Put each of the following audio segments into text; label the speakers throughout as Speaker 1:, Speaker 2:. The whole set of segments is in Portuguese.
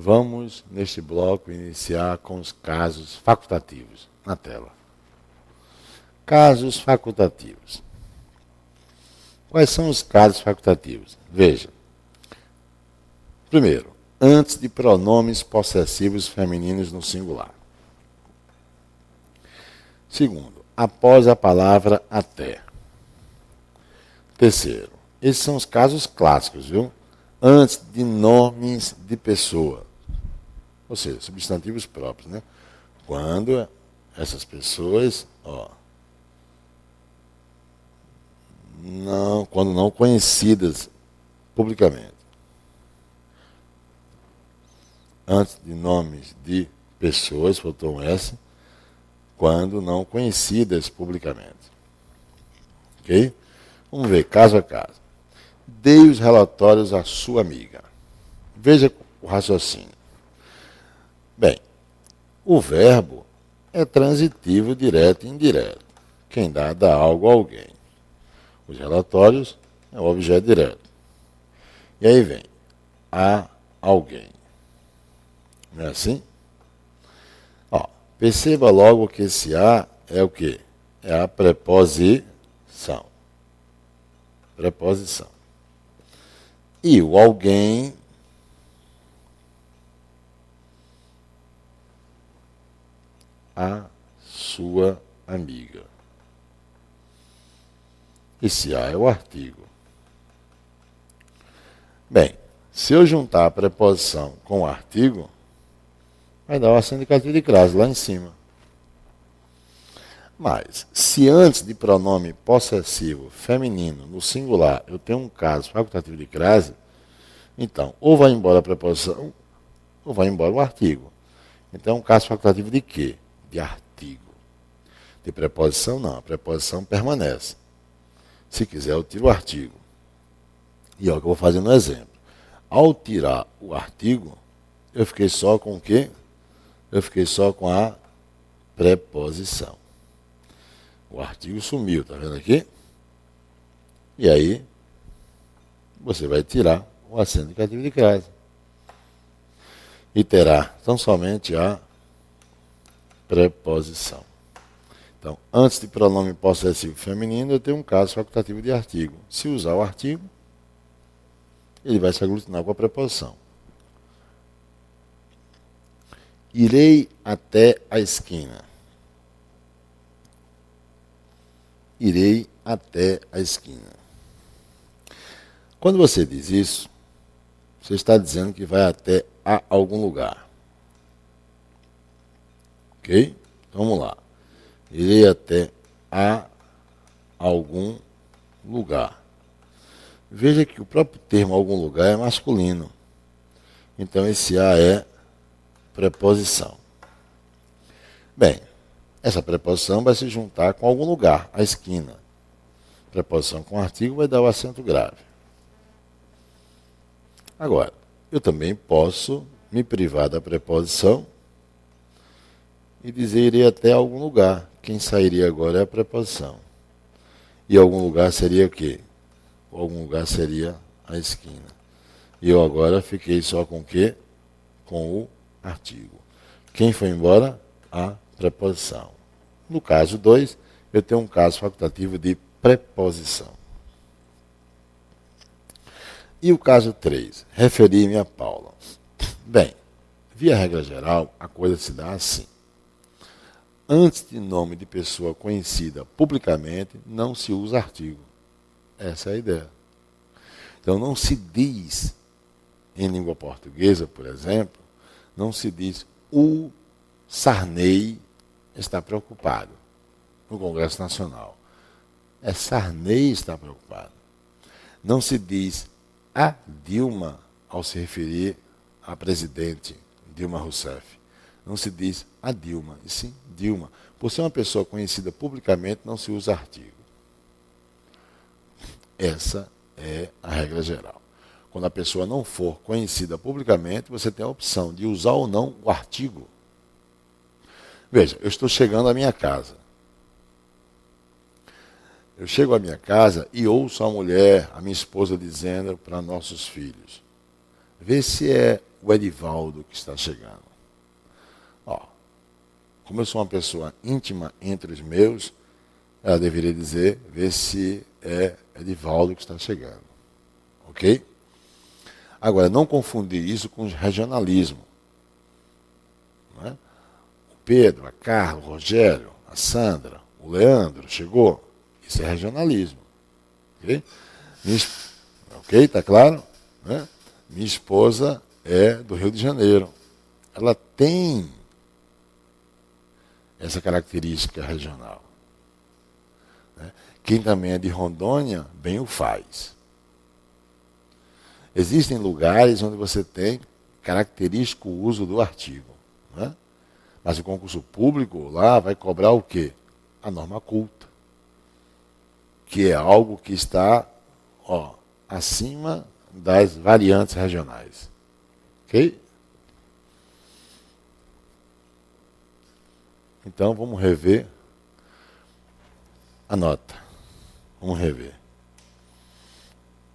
Speaker 1: Vamos, neste bloco, iniciar com os casos facultativos na tela. Casos facultativos. Quais são os casos facultativos? Veja. Primeiro, antes de pronomes possessivos femininos no singular. Segundo, após a palavra até. Terceiro, esses são os casos clássicos, viu? Antes de nomes de pessoa, ou seja, substantivos próprios, né? Quando essas pessoas, quando não conhecidas publicamente. Antes de nomes de pessoas, faltou um S, quando não conhecidas publicamente. Ok? Vamos ver, caso a caso. Dei os relatórios à sua amiga. Veja o raciocínio. Bem, o verbo é transitivo direto e indireto. Quem dá algo a alguém. Os relatórios é o objeto direto. E aí vem a alguém. Não é assim? Perceba logo que esse a é o quê? É a preposição. Preposição. E o alguém a sua amiga. Esse a é o artigo. Bem, se eu juntar a preposição com o artigo, vai dar o acento indicativo de crase lá em cima. Mas, se antes de pronome possessivo feminino no singular eu tenho um caso facultativo de crase, então, ou vai embora a preposição, ou vai embora o artigo. Então, é um caso facultativo de quê? De artigo. De preposição, não. A preposição permanece. Se quiser, eu tiro o artigo. E é o que eu vou fazer no exemplo. Ao tirar o artigo, eu fiquei só com o quê? Eu fiquei só com a preposição. O artigo sumiu, tá vendo aqui? E aí, você vai tirar o acento indicativo de crase. E terá tão somente a preposição. Então, antes de pronome possessivo feminino, eu tenho um caso facultativo de artigo. Se usar o artigo, ele vai se aglutinar com a preposição. Irei até a esquina. Irei até a esquina. Quando você diz isso, você está dizendo que vai até a algum lugar. Ok? Então, vamos lá. Irei até a algum lugar. Veja que o próprio termo algum lugar é masculino. Então, esse a é preposição. Bem, essa preposição vai se juntar com algum lugar, a esquina. Preposição com artigo vai dar o acento grave. Agora, eu também posso me privar da preposição e dizer irei até algum lugar. Quem sairia agora é a preposição. E algum lugar seria o quê? Algum lugar seria a esquina. E eu agora fiquei só com o quê? Com o artigo. Quem foi embora? A preposição. No caso 2, eu tenho um caso facultativo de preposição. E o caso 3, referi-me a Paula. Bem, via regra geral, a coisa se dá assim. Antes de nome de pessoa conhecida publicamente, não se usa artigo. Essa é a ideia. Então, não se diz, em língua portuguesa, por exemplo, não se diz o Sarney está preocupado no Congresso Nacional. É Sarney está preocupado. Não se diz a Dilma ao se referir à presidente Dilma Rousseff. Não se diz a Dilma, e sim Dilma. Por ser uma pessoa conhecida publicamente, não se usa artigo. Essa é a regra geral. Quando a pessoa não for conhecida publicamente, você tem a opção de usar ou não o artigo. Veja, eu estou chegando à minha casa. Eu chego à minha casa e ouço a mulher, a minha esposa, dizendo para nossos filhos: vê se é o Edivaldo que está chegando. Ó, como eu sou uma pessoa íntima entre os meus, ela deveria dizer, ver se é Edivaldo que está chegando. Ok? Agora, não confundir isso com regionalismo. Não é? O Pedro, a Carla, o Rogério, a Sandra, o Leandro, chegou. Isso é regionalismo. Ok? Ok, tá claro? Né? Minha esposa é do Rio de Janeiro. Ela tem essa característica regional. Né? Quem também é de Rondônia, bem o faz. Existem lugares onde você tem característico uso do artigo. Né? Mas o concurso público lá vai cobrar o quê? A norma culta. Que é algo que está acima das variantes regionais. Ok? Então vamos rever a nota. Vamos rever.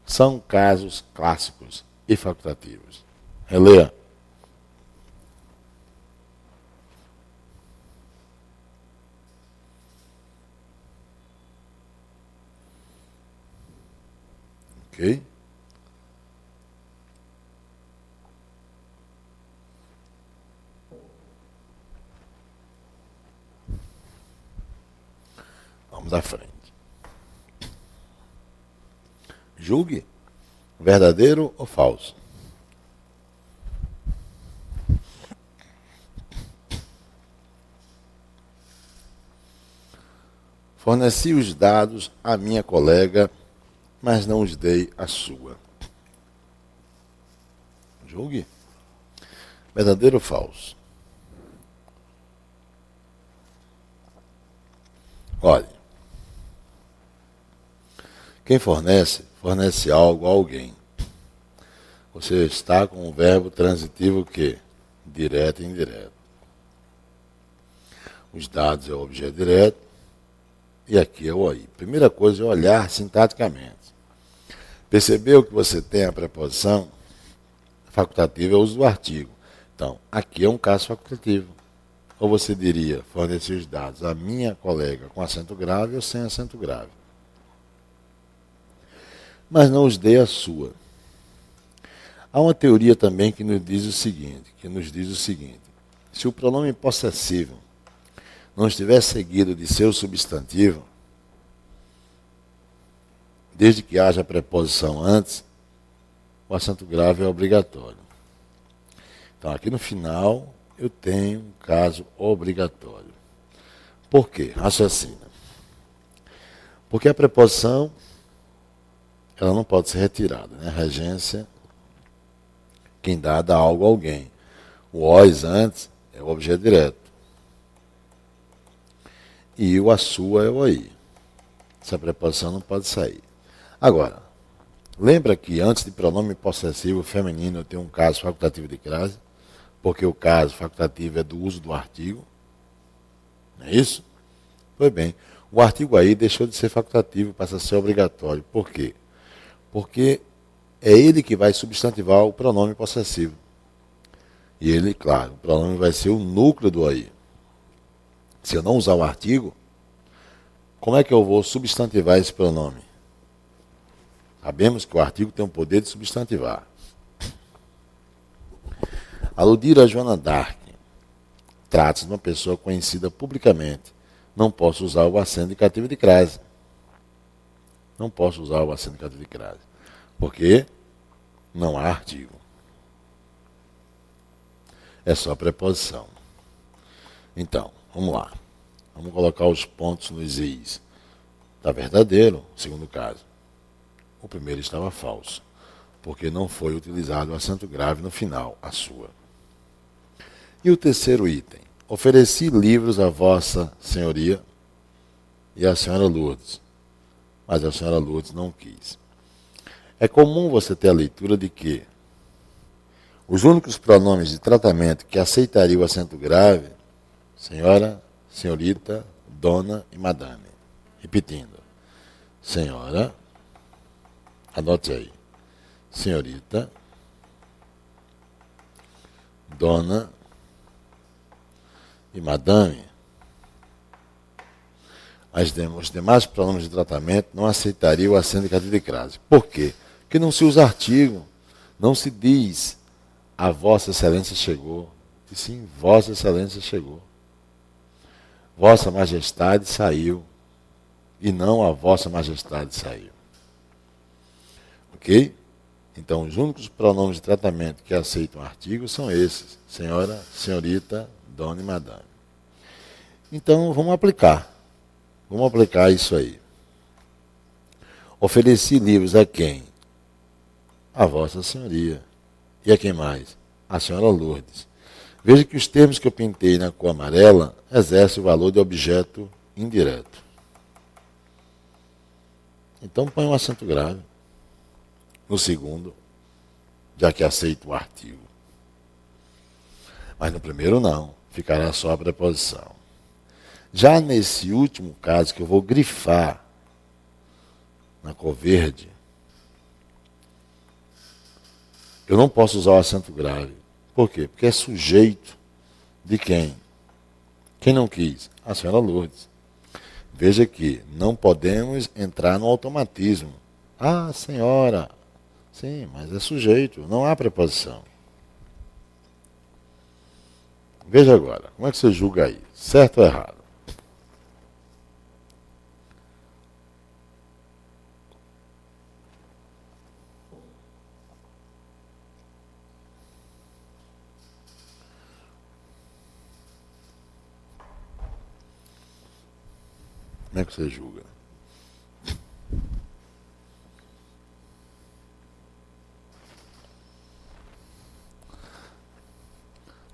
Speaker 1: São casos clássicos e facultativos. Releia. Ok? Vamos à frente. Julgue verdadeiro ou falso. Forneci os dados à minha colega, mas não os dei à sua. Julgue. Verdadeiro ou falso? Olhe. Quem fornece, fornece algo a alguém. Você está com o verbo transitivo que? Direto e indireto. Os dados é o objeto direto e aqui é o aí. Primeira coisa é olhar sintaticamente. Percebeu que você tem a preposição facultativa, é o uso do artigo. Então, aqui é um caso facultativo. Ou você diria, fornecer os dados à minha colega com acento grave ou sem acento grave. Mas não os dei à sua. Há uma teoria também que nos diz o seguinte, se o pronome possessivo não estiver seguido de seu substantivo, desde que haja a preposição antes, o acento grave é obrigatório. Então, aqui no final, eu tenho um caso obrigatório. Por quê? Raciocina. Porque a preposição, ela não pode ser retirada, né? Regência, quem dá algo a alguém. O os antes é o objeto direto. E o a sua é o aí. Essa preposição não pode sair. Agora, lembra que antes de pronome possessivo feminino eu tenho um caso facultativo de crase? Porque o caso facultativo é do uso do artigo. Não é isso? Pois bem, o artigo aí deixou de ser facultativo, passa a ser obrigatório. Por quê? Porque é ele que vai substantivar o pronome possessivo. E ele, claro, o pronome vai ser o núcleo do aí. Se eu não usar o artigo, como é que eu vou substantivar esse pronome? Sabemos que o artigo tem o poder de substantivar. Aludir a Joana d'Arc. Trata-se de uma pessoa conhecida publicamente. Não posso usar o acento indicativo de crase. Não posso usar o acento indicativo de crase. Porque não há artigo. É só preposição. Então, vamos lá. Vamos colocar os pontos nos is. Está verdadeiro, segundo caso. O primeiro estava falso, porque não foi utilizado o acento grave no final, a sua. E o terceiro item. Ofereci livros a vossa senhoria e à senhora Lourdes, mas a senhora Lourdes não quis. É comum você ter a leitura de que os únicos pronomes de tratamento que aceitariam o acento grave, senhora, senhorita, dona e madame. Repetindo. Senhora, anote aí. Senhorita, dona e madame. Os demais pronomes de tratamento não aceitariam o acento indicativo de crase. Por quê? Porque não se usa artigo. Não se diz a Vossa Excelência chegou. E sim, Vossa Excelência chegou. Vossa Majestade saiu. E não a Vossa Majestade saiu. Ok? Então, os únicos pronomes de tratamento que aceitam artigo são esses: senhora, senhorita, dona e madame. Então, vamos aplicar. Vamos aplicar isso aí. Ofereci livros a quem? A Vossa Senhoria. E a quem mais? A Senhora Lourdes. Veja que os termos que eu pintei na cor amarela exercem o valor de objeto indireto. Então põe um acento grave no segundo, já que aceita o artigo. Mas no primeiro não, ficará só a preposição. Já nesse último caso, que eu vou grifar na cor verde, eu não posso usar o acento grave. Por quê? Porque é sujeito de quem? Quem não quis? A Senhora Lourdes. Veja que não podemos entrar no automatismo. Ah, senhora. Sim, mas é sujeito, não há preposição. Veja agora, como é que você julga aí? Certo ou errado? Como é que você julga?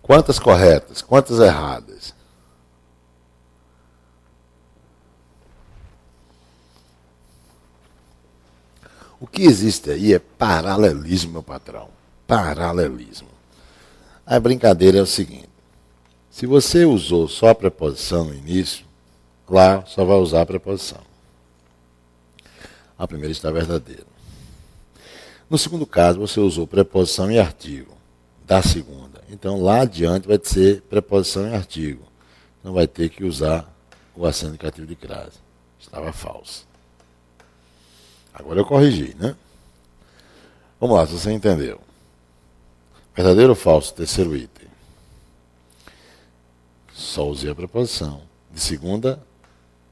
Speaker 1: Quantas corretas? Quantas erradas? O que existe aí é paralelismo, meu patrão. Paralelismo. A brincadeira é o seguinte: se você usou só a preposição no início, lá só vai usar a preposição. A primeira está verdadeira. No segundo caso, você usou preposição e artigo da segunda. Então, lá adiante vai ser preposição e artigo. Não vai ter que usar o acento indicativo de crase. Estava falso. Agora eu corrigi, né? Vamos lá, se você entendeu. Verdadeiro ou falso? Terceiro item. Só usei a preposição. De segunda,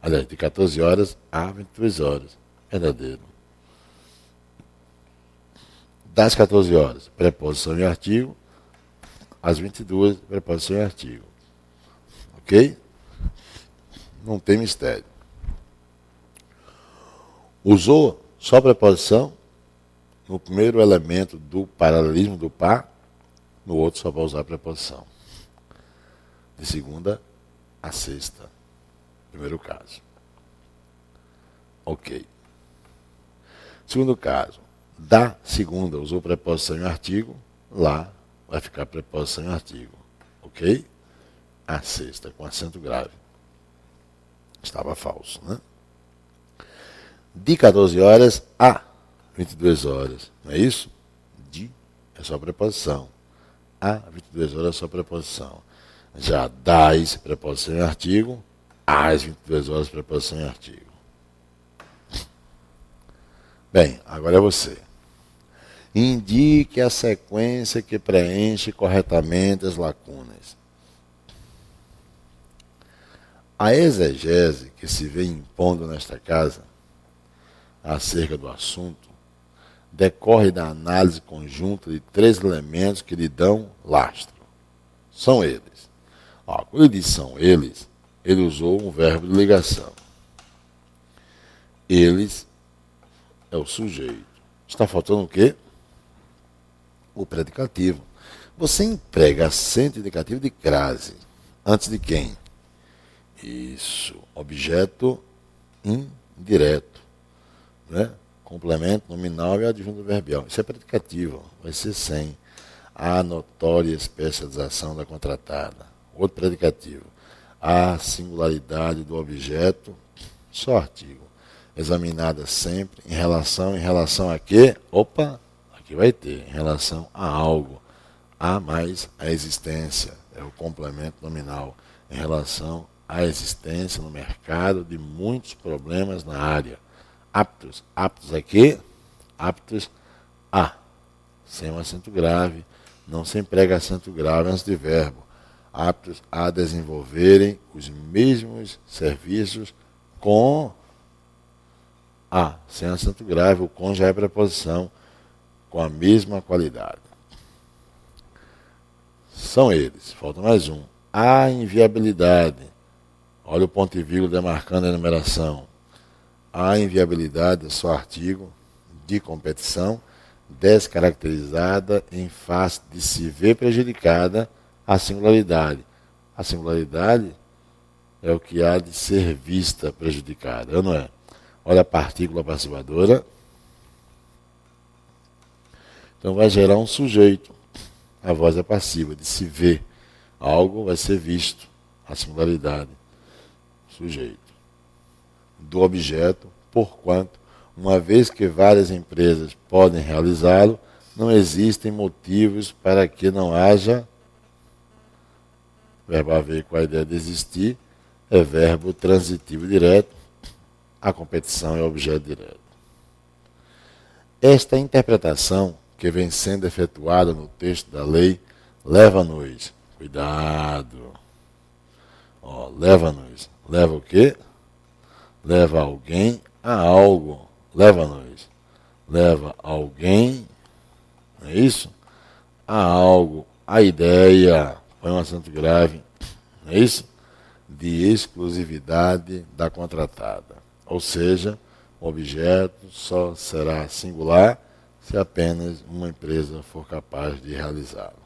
Speaker 1: aliás, de 14 horas a 22 horas. Verdadeiro. Das 14 horas, preposição e artigo. Às 22, preposição e artigo. Ok? Não tem mistério. Usou só preposição no primeiro elemento do paralelismo do par, no outro só vai usar preposição. De segunda a sexta. Primeiro caso. Ok. Segundo caso. Da segunda usou preposição e artigo, lá vai ficar preposição e artigo. Ok? A sexta, com acento grave. Estava falso, né? De 14 horas a 22 horas. Não é isso? De é só preposição. A 22 horas é só preposição. Já das, preposição e artigo. Às 22 horas, preposição e artigo. Bem, agora é você. Indique a sequência que preenche corretamente as lacunas. A exegese que se vê impondo nesta casa acerca do assunto decorre da análise conjunta de 3 elementos que lhe dão lastro. São eles. Quando ele diz são eles, ele usou um verbo de ligação. Eles é o sujeito. Está faltando o quê? O predicativo. Você emprega acento indicativo de crase antes de quem? Isso. Objeto indireto. Né? Complemento nominal e adjunto verbial. Isso é predicativo. Vai ser sem a notória especialização da contratada. Outro predicativo. A singularidade do objeto. Só artigo. Examinada sempre em relação a quê? Opa! Aqui vai ter, em relação a algo. A mais a existência, é o complemento nominal em relação à existência no mercado de muitos problemas na área. Aptos. Aptos a quê? Aptos a. Sem um acento grave, não se emprega acento grave antes de verbo. Aptos a desenvolverem os mesmos serviços com a. Sem acento grave, o com já é preposição, com a mesma qualidade. São eles. Falta mais um. A inviabilidade. Olha o ponto e vírgula demarcando a numeração. A inviabilidade é só artigo de competição descaracterizada em face de se ver prejudicada a singularidade. A singularidade é o que há de ser vista prejudicada, não é? Olha a partícula passivadora. Então vai gerar um sujeito. A voz é passiva, de se ver. Algo vai ser visto. A singularidade. Sujeito. Do objeto, porquanto, uma vez que várias empresas podem realizá-lo, não existem motivos para que não haja. Verbo haver com a ideia de existir é verbo transitivo direto. A competição é objeto direto. Esta interpretação que vem sendo efetuada no texto da lei leva-nos, cuidado, leva-nos, leva o quê? Leva alguém a algo, leva-nos, leva alguém, não é isso? A algo, a ideia, põe um acento grave, não é isso? De exclusividade da contratada. Ou seja, o objeto só será singular se apenas uma empresa for capaz de realizá-lo.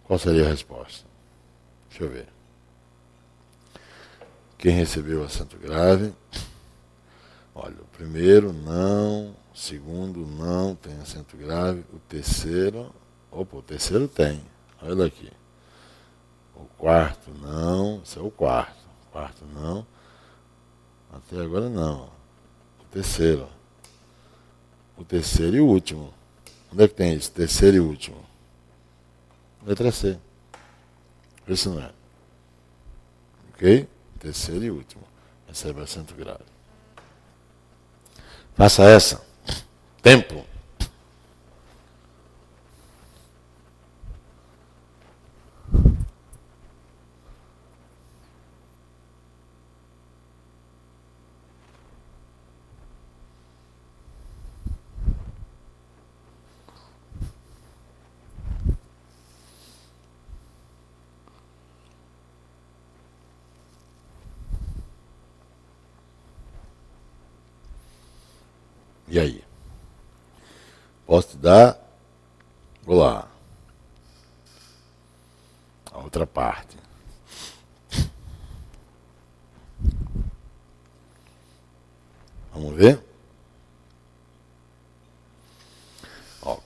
Speaker 1: Qual seria a resposta? Deixa eu ver. Quem recebeu o acento grave? Olha, o primeiro não, o segundo não tem acento grave, o terceiro tem, olha aqui. O quarto não, esse é o quarto. O quarto não, até agora não. O terceiro e o último. Onde é que tem isso? Terceiro e último. Letra C. Isso não é. Ok? Terceiro e último. Recebe acento grave. Faça essa. Tempo. E aí? Posso te dar? Vou lá. A outra parte. Vamos ver?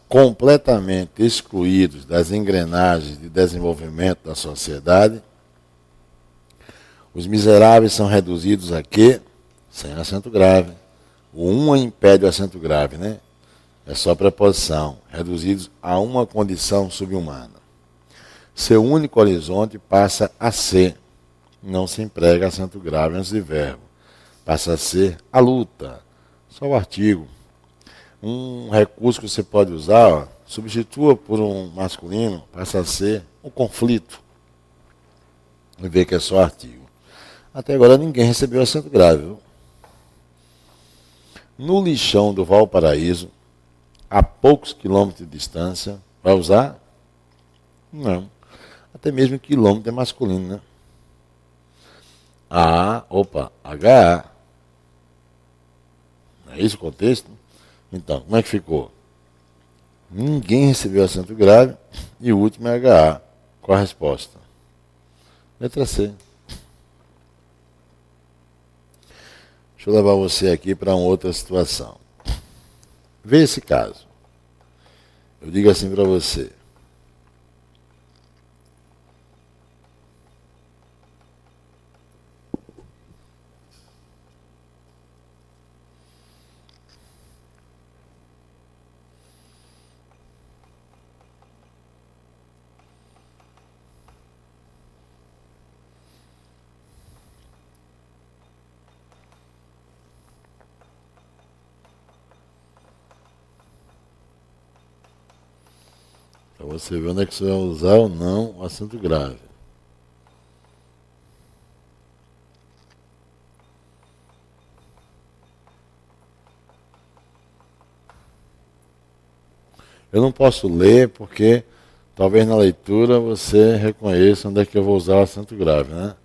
Speaker 1: Completamente excluídos das engrenagens de desenvolvimento da sociedade, os miseráveis são reduzidos a quê? Sem acento grave. O uma impede o acento grave, né? É só preposição. Reduzidos a uma condição subhumana. Seu único horizonte passa a ser. Não se emprega acento grave antes de verbo. Passa a ser a luta. Só o artigo. Um recurso que você pode usar, substitua por um masculino, passa a ser um conflito. E vê que é só artigo. Até agora ninguém recebeu acento grave. Viu? No lixão do Valparaíso, a poucos quilômetros de distância, vai usar? Não. Até mesmo quilômetro é masculino, né? HA. Não é isso o contexto? Então, como é que ficou? Ninguém recebeu acento grave e o último é HA. Qual a resposta? Letra C. Deixa eu levar você aqui para uma outra situação. Vê esse caso. Eu digo assim para você. Para você ver onde é que você vai usar ou não o acento grave. Eu não posso ler porque talvez na leitura você reconheça onde é que eu vou usar o acento grave, né?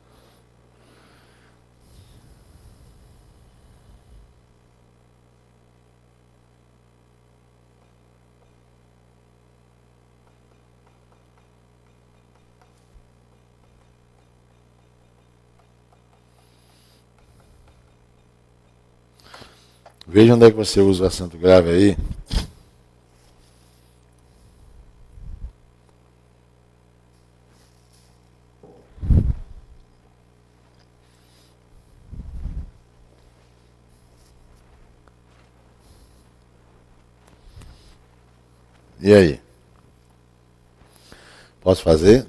Speaker 1: Veja onde é que você usa o acento grave aí. E aí? Posso fazer?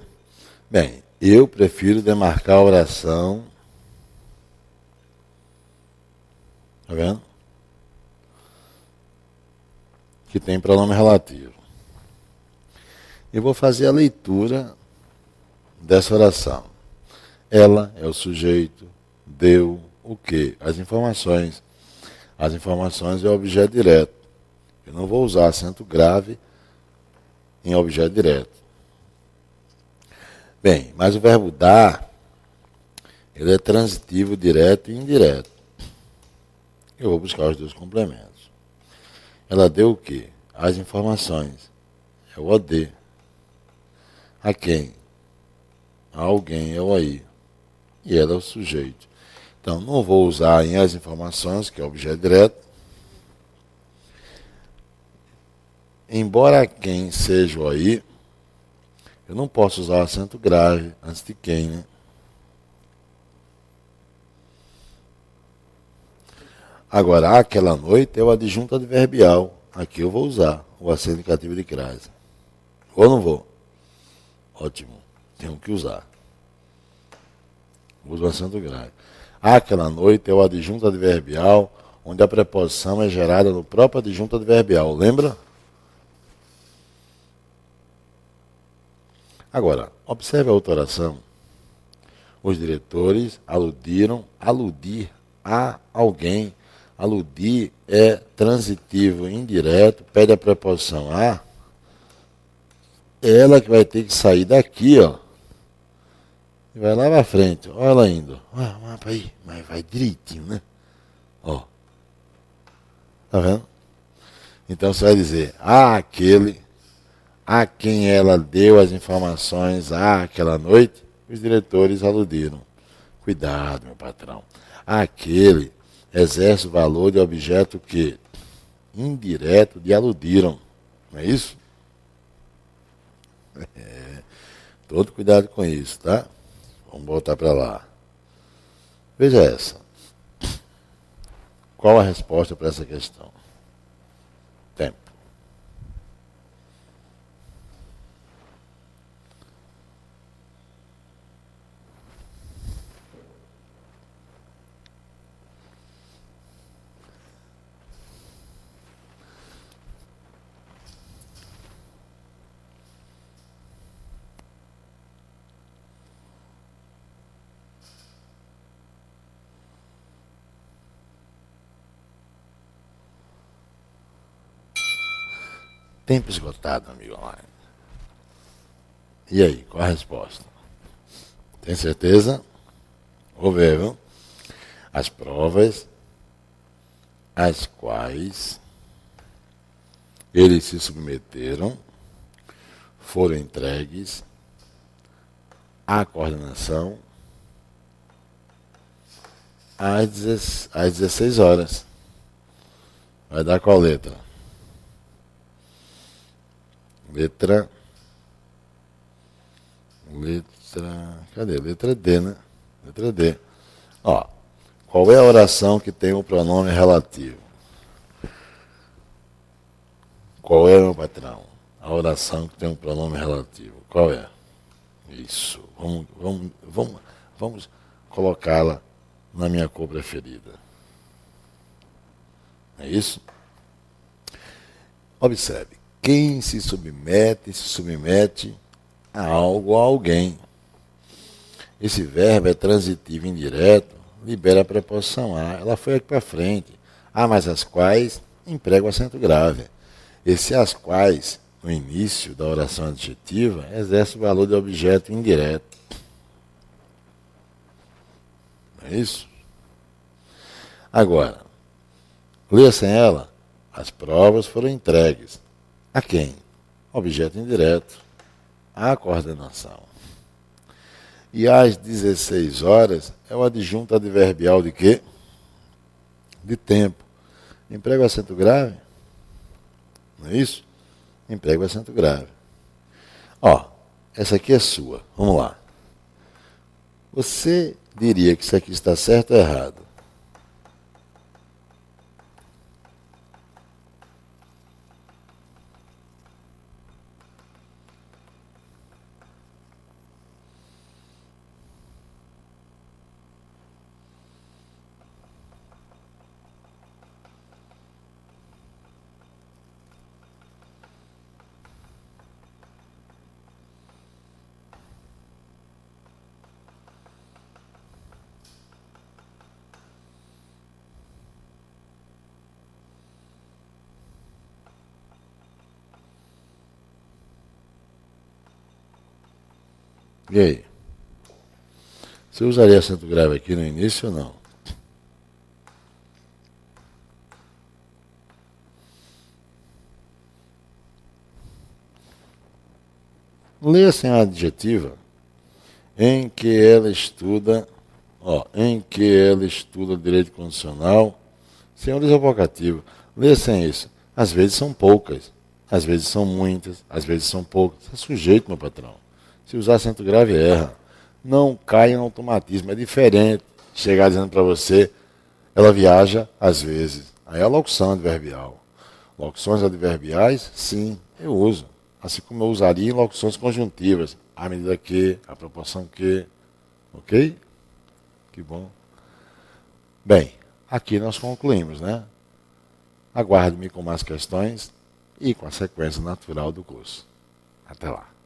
Speaker 1: Bem, eu prefiro demarcar a oração. Tá vendo? Que tem pronome relativo. Eu vou fazer a leitura dessa oração. Ela é o sujeito, deu, o quê? As informações. As informações é o objeto direto. Eu não vou usar acento grave em objeto direto. Bem, mas o verbo dar, ele é transitivo direto e indireto. Eu vou buscar os dois complementos. Ela deu o quê? As informações. É o OD. A quem? A alguém, é o aí. E ela é o sujeito. Então, não vou usar em as informações, que é o objeto direto. Embora quem seja o aí, eu não posso usar o acento grave antes de quem, né? Agora, aquela noite é o adjunto adverbial. Aqui eu vou usar o acento indicativo de crase. Ou não vou? Ótimo. Tenho que usar. Uso o acento grave. Aquela noite é o adjunto adverbial, onde a preposição é gerada no próprio adjunto adverbial. Lembra? Agora, observe a outra oração. Os diretores aludiram, aludir a alguém. Aludir é transitivo indireto, pede a preposição a. É ela que vai ter que sair daqui, ó. E vai lá pra frente. Olha ela indo. Olha o mapa aí, mas vai direitinho, né? Ó. Tá vendo? Então você vai dizer, aquele a quem ela deu as informações aquela noite, os diretores aludiram. Cuidado, meu patrão. Aquele exerce o valor de objeto que indireto de aludiram. Não é isso? Todo cuidado com isso, tá? Vamos voltar para lá. Veja essa. Qual a resposta para essa questão? Tempo. Tempo esgotado, amigo online. E aí, qual a resposta? Tem certeza? Vou ver, viu? As provas às quais eles se submeteram foram entregues à coordenação às 16 horas. Vai dar qual letra? Letra. Cadê? Letra D, né? Letra D. Ó, qual é a oração que tem o pronome relativo? Qual é, meu patrão? A oração que tem um pronome relativo. Qual é? Isso. Vamos colocá-la na minha cor preferida. É isso? Observe. Quem se submete a algo ou a alguém. Esse verbo é transitivo indireto, libera a preposição a. Ela foi aqui para frente. Mas as quais emprega o acento grave. Esse as quais, no início da oração adjetiva, exerce o valor de objeto indireto. Não é isso? Agora, leia sem ela. As provas foram entregues. A quem? Objeto indireto. A coordenação. E às 16 horas é o adjunto adverbial de quê? De tempo. Emprega o acento grave? Não é isso? Emprega o acento grave. Essa aqui é sua. Vamos lá. Você diria que isso aqui está certo ou errado? E aí? Você usaria acento grave aqui no início ou não? Leia sem a adjetiva em que ela estuda, direito constitucional, sem o vocativo. Leia sem isso. Às vezes são poucas, às vezes são muitas, às vezes são poucas. Você é sujeito, meu patrão. Se usar acento grave, erra. Não caia no automatismo. É diferente chegar dizendo para você, ela viaja às vezes. Aí é a locução adverbial. Locuções adverbiais, sim, eu uso. Assim como eu usaria em locuções conjuntivas. À medida que, a proporção que. Ok? Que bom. Bem, aqui nós concluímos, né? Aguarde-me com mais questões e com a sequência natural do curso. Até lá.